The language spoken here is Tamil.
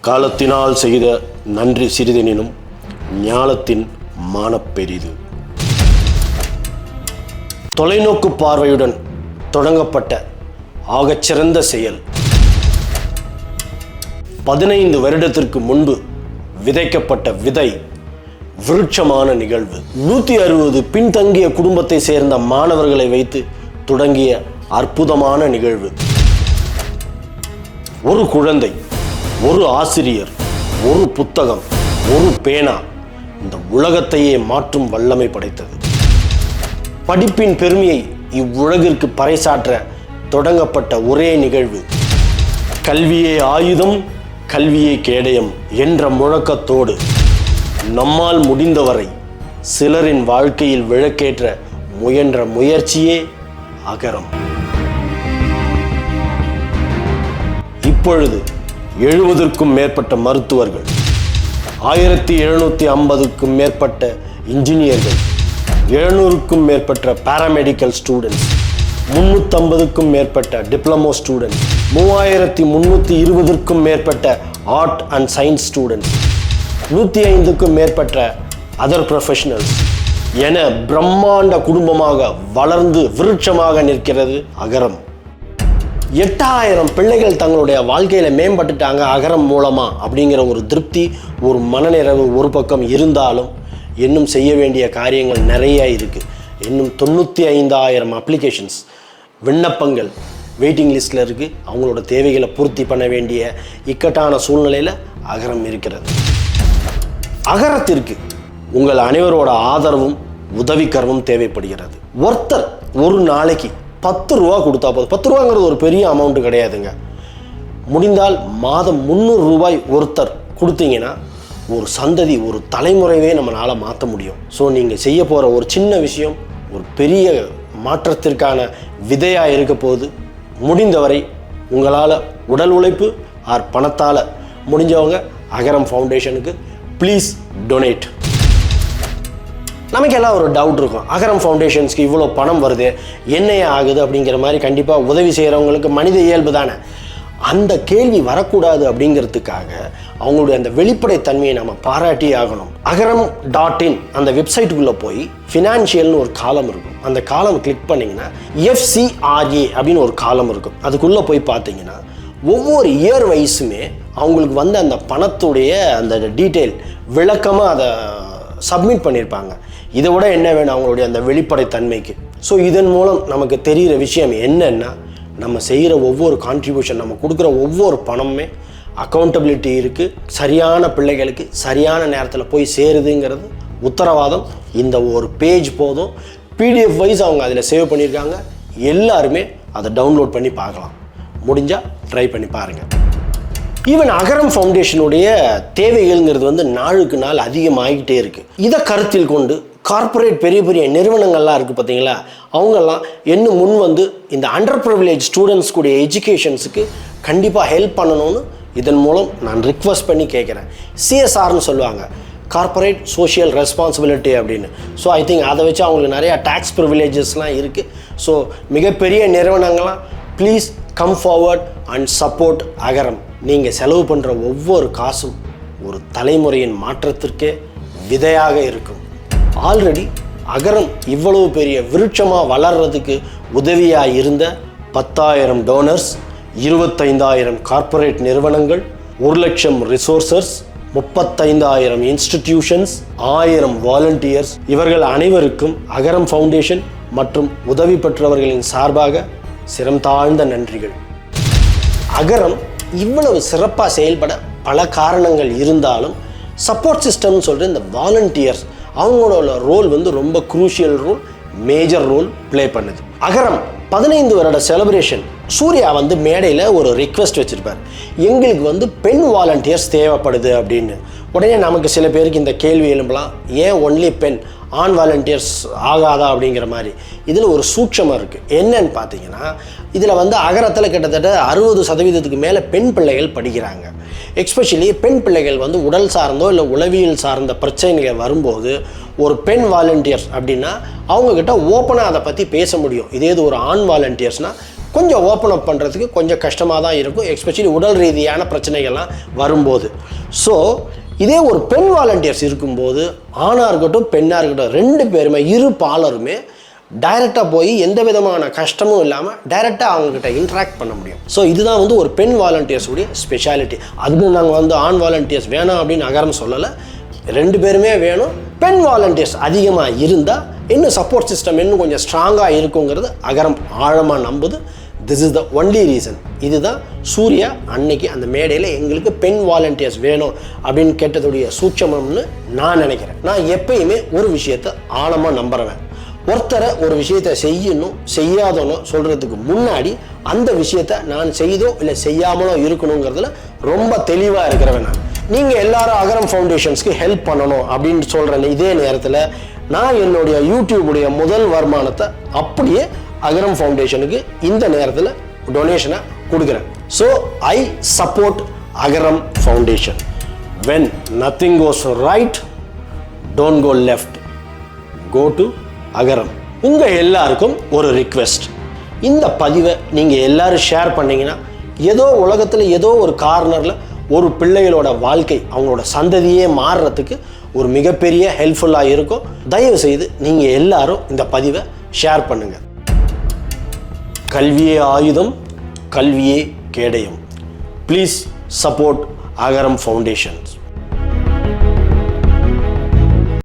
காலத்தினால் செய்த நன்றி சிறிதெனினும் ஞாலத்தின் மானப்பெரிது. தொலைநோக்கு பார்வையுடன் தொடங்கப்பட்ட ஆகச்சிறந்த செயல் 15 வருடத்திற்கு முன்பு விதைக்கப்பட்ட விதை விருட்சமான நிகழ்வு. 160 பின்தங்கிய குடும்பத்தை சேர்ந்த மாணவர்களை வைத்து தொடங்கிய அற்புதமான நிகழ்வு. ஒரு குழந்தை, ஒரு ஆசிரியர், ஒரு புத்தகம், ஒரு பேனா இந்த உலகத்தையே மாற்றும் வல்லமை படைத்தது. படிப்பின் பெருமையை இவ்வுலகிற்கு பறைசாற்ற தொடங்கப்பட்ட ஒரே நிகழ்வு. கல்வியே ஆயுதம், கல்வியே கேடயம் என்ற முழக்கத்தோடு நம்மால் முடிந்தவரை சிலரின் வாழ்க்கையில் விளக்கேற்ற முயன்ற முயற்சியே அகரம். இப்பொழுது 70க்கும் மேற்பட்ட மருத்துவர்கள், 1750க்கும் மேற்பட்ட இன்ஜினியர்கள், 700க்கும் மேற்பட்ட பாராமெடிக்கல் ஸ்டூடெண்ட்ஸ், 350க்கும் மேற்பட்ட டிப்ளமோ ஸ்டூடெண்ட்ஸ், 3320க்கும் மேற்பட்ட ஆர்ட் அண்ட் சயின்ஸ் ஸ்டூடெண்ட்ஸ், 105க்கும் மேற்பட்ட அதர் ப்ரொஃபஷனல்ஸ் என பிரம்மாண்ட குடும்பமாக வளர்ந்து விருட்சமாக நிற்கிறது அகரம். 8000 பிள்ளைகள் தங்களுடைய வாழ்க்கையில் மேம்பட்டுட்டாங்க அகரம் மூலமாக அப்படிங்கிற ஒரு திருப்தி, ஒரு மனநிறைவு ஒரு பக்கம் இருந்தாலும் இன்னும் செய்ய வேண்டிய காரியங்கள் நிறைய இருக்குது. இன்னும் 95,000 அப்ளிகேஷன்ஸ் விண்ணப்பங்கள் வெயிட்டிங் லிஸ்ட்டில் இருக்குது. அவங்களோட தேவைகளை பூர்த்தி பண்ண வேண்டிய இக்கட்டான சூழ்நிலையில் அகரம் இருக்கிறது. அகரத்திற்கு உங்கள் அனைவரோட ஆதரவும் உதவிக்கரமும் தேவைப்படுகிறது. ஒருத்தர் ஒரு நாளைக்கு 10 ரூபா கொடுத்தா போதும். 10 ரூபாங்கிறது ஒரு பெரிய அமௌண்ட்டு கிடையாதுங்க. முடிந்தால் மாதம் 300 ரூபாய் ஒருத்தர் கொடுத்தீங்கன்னா ஒரு சந்ததி, ஒரு தலைமுறைவே நம்மளால் மாற்ற முடியும். ஸோ நீங்கள் செய்ய போகிற ஒரு சின்ன விஷயம் ஒரு பெரிய மாற்றத்திற்கான விதையாக இருக்க போது. முடிந்தவரை உங்களால் உடல் உழைப்பு ஆர் பணத்தால் முடிஞ்சவங்க அகரம் ஃபவுண்டேஷனுக்கு ப்ளீஸ் டொனேட். நமக்கெல்லாம் ஒரு டவுட் இருக்கும், அகரம் ஃபவுண்டேஷன்ஸ்க்கு இவ்வளோ பணம் வருது என்னையே ஆகுது அப்படிங்கிற மாதிரி. கண்டிப்பாக உதவி செய்கிறவங்களுக்கு மனித இயல்பு தானே. அந்த கேள்வி வரக்கூடாது அப்படிங்கிறதுக்காக அவங்களுடைய அந்த வெளிப்படைத்தன்மையை நம்ம பாராட்டி ஆகணும். அகரம்.in அந்த வெப்சைட்டுக்குள்ளே போய் ஃபினான்ஷியல்னு ஒரு காலம் இருக்கும். அந்த காலம் கிளிக் பண்ணிங்கன்னா FCRA அப்படின்னு ஒரு காலம் இருக்கும். அதுக்குள்ளே போய் பார்த்தீங்கன்னா ஒவ்வொரு இயர் வைஸுமே அவங்களுக்கு வந்து அந்த பணத்துடைய அந்த டீட்டெயில் விளக்கமாக அதை சப்மிட் பண்ணியிருப்பாங்க. இதை விட என்ன வேணும் அவங்களுடைய அந்த வெளிப்படைத்தன்மைக்கு. ஸோ இதன் மூலம் நமக்கு தெரிகிற விஷயம் என்னென்னா, நம்ம செய்கிற ஒவ்வொரு கான்ட்ரிபியூஷன், நம்ம கொடுக்குற ஒவ்வொரு பணமுமே அக்கௌண்டபிலிட்டி இருக்குது, சரியான பிள்ளைகளுக்கு சரியான நேரத்தில் போய் சேருதுங்கிறது உத்தரவாதம். இந்த ஒரு பேஜ் போதும், PDF வைஸ் அவங்க அதில் சேவ் பண்ணியிருக்காங்க. எல்லாருமே அதை டவுன்லோட் பண்ணி பார்க்கலாம். முடிஞ்சால் ட்ரை பண்ணி பாருங்கள். ஈவன் அகரம் ஃபவுண்டேஷனுடைய தேவைகள்ங்கிறது வந்து நாளுக்கு நாள் அதிகமாகிக்கிட்டே இருக்குது. இதை கருத்தில் கொண்டு கார்ப்பரேட் பெரிய பெரிய நிறுவனங்கள்லாம் இருக்குது பார்த்தீங்களா, அவங்கெல்லாம் இன்னும் முன் வந்து இந்த அண்டர் ப்ரிவிலேஜ் ஸ்டூடெண்ட்ஸ் கூடிய எஜுகேஷன்ஸுக்கு கண்டிப்பாக ஹெல்ப் பண்ணணும்னு இதன் மூலம் நான் ரிக்வெஸ்ட் பண்ணி கேட்குறேன். CSRன்னு சொல்லுவாங்க, கார்ப்பரேட் சோஷியல் ரெஸ்பான்சிபிலிட்டி அப்படின்னு. ஸோ ஐ திங்க் அதை வச்சு அவங்களுக்கு நிறையா டேக்ஸ் ப்ரிவிலேஜஸ்லாம் இருக்குது. ஸோ மிகப்பெரிய நிறுவனங்கள்லாம் please come forward and support Agaram. நீங்கள் செலவு பண்ணுற ஒவ்வொரு காசும் ஒரு தலைமுறையின் மாற்றத்திற்கே விதையாக இருக்கும். ஆல்ரெடி அகரம் இவ்வளவு பெரிய விருட்சமாக வளர்கிறதுக்கு உதவியாக இருந்த 10,000 டோனர்ஸ், 25,000 கார்ப்பரேட் நிறுவனங்கள், 1,00,000 ரிசோர்சர்ஸ், 35,000 இன்ஸ்டிடியூஷன்ஸ், 1000 வாலண்டியர்ஸ், இவர்கள் அனைவருக்கும் அகரம் ஃபவுண்டேஷன் மற்றும் உதவி பெற்றவர்களின் சார்பாக சிரம் தாழ்ந்த நன்றிகள். அகரம் இவ்வளவு சிறப்பாக செயல்பட பல காரணங்கள் இருந்தாலும் சப்போர்ட் சிஸ்டம்னு சொல்கிற இந்த வாலண்டியர்ஸ் அவங்களோட ரோல் வந்து ரொம்ப crucial role, major role play பண்ணுது. அகரம் 15 வருட செலிப்ரேஷன் சூர்யா வந்து மேடையில் ஒரு ரிக்வெஸ்ட் வச்சுருப்பார், எங்களுக்கு வந்து பெண் வாலண்டியர்ஸ் தேவைப்படுது அப்படின்னு. உடனே நமக்கு சில பேருக்கு இந்த கேள்வி எழும்பலாம், ஏன் ஒன்லி பெண், ஆண் வாலண்டியர்ஸ் ஆகாதா அப்படிங்கிற மாதிரி. இதில் ஒரு சூட்சமாக இருக்குது. என்னன்னு பார்த்தீங்கன்னா, இதில் வந்து அகரத்தில் கிட்டத்தட்ட 60% மேலே பெண் பிள்ளைகள் படிக்கிறாங்க. எஸ்பெஷலி பெண் பிள்ளைகள் வந்து உடல் சார்ந்தோ இல்லை உளவியல் சார்ந்த பிரச்சனைகள் வரும்போது ஒரு பெண் வாலண்டியர்ஸ் அப்படின்னா அவங்கக்கிட்ட ஓப்பனாக அதை பற்றி பேச முடியும். இதே இது ஒரு ஆண் வாலண்டியர்ஸ்னால் கொஞ்சம் ஓப்பன் அப் பண்ணுறதுக்கு கொஞ்சம் கஷ்டமாக தான் இருக்கும், எஸ்பெஷலி உடல் ரீதியான பிரச்சனைகள்லாம் வரும்போது. ஸோ இதே ஒரு பெண் வாலண்டியர்ஸ் இருக்கும்போது ஆணாக இருக்கட்டும் பெண்ணாக இருக்கட்டும் 2 பேருமே இரு பாலருமே டைரெக்டாக போய் எந்த விதமான கஷ்டமும் இல்லாமல் டைரெக்டாக அவங்கக்கிட்ட இன்ட்ராக்ட் பண்ண முடியும். ஸோ இதுதான் வந்து ஒரு பெண் வாலண்டியர்ஸுடைய ஸ்பெஷாலிட்டி. அதுவும் நாங்கள் வந்து ஆண் வாலண்டியர்ஸ் வேணாம் அப்படின்னு அகரம் சொல்லலை, 2 பேருமே வேணும். பெண் வாலண்டியர்ஸ் அதிகமாக இருந்தால் இன்னும் சப்போர்ட் சிஸ்டம் இன்னும் கொஞ்சம் ஸ்ட்ராங்காக இருக்குங்கிறது அகரம் ஆழமாக நம்புது. This is the only reason. இதுதான் சூர்யா அன்னைக்கு அந்த மேடையில் எங்களுக்கு பெண் வாலண்டியர்ஸ் வேணும் அப்படின்னு கேட்டதுடைய சூட்சமம்னு நான் நினைக்கிறேன். நான் எப்பயுமே ஒரு விஷயத்தை ஆழமாக நம்புறேன். ஒருத்தரை ஒரு விஷயத்தை செய்யணும் செய்யாதனும் சொல்கிறதுக்கு முன்னாடி அந்த விஷயத்தை நான் செய்தோ இல்லை செய்யாமலோ இருக்கணுங்கிறதுல ரொம்ப தெளிவாக இருக்கிறவன் நான். நீங்கள் எல்லாரும் அகரம் ஃபவுண்டேஷன்ஸ்க்கு ஹெல்ப் பண்ணணும் அப்படின்னு சொல்கிற இதே நேரத்தில் நான் என்னுடைய யூடியூபுடைய முதல் வருமானத்தை அப்படியே அகரம் ஃபவுண்டேஷனுக்கு இந்த நேரத்தில் டொனேஷனை கொடுக்குறேன். So I support Agaram foundation. When nothing goes right, don't go left, go to Agaram. உங்கள் எல்லாருக்கும் ஒரு ரிக்வெஸ்ட், இந்த பதிவை நீங்கள் எல்லாரும் ஷேர் பண்ணிங்கன்னா ஏதோ உலகத்தில் ஏதோ ஒரு கார்னரில் ஒரு பிள்ளைகளோட வாழ்க்கை அவங்களோட சந்ததியே மாறுறதுக்கு ஒரு மிகப்பெரிய ஹெல்ப்ஃபுல்லாக இருக்கும். தயவு செய்து நீங்கள் எல்லாரும் இந்த பதிவை ஷேர் பண்ணுங்கள். கல்வியே ஆயுதம், கல்வியே கேடயம். Please support Agaram foundations.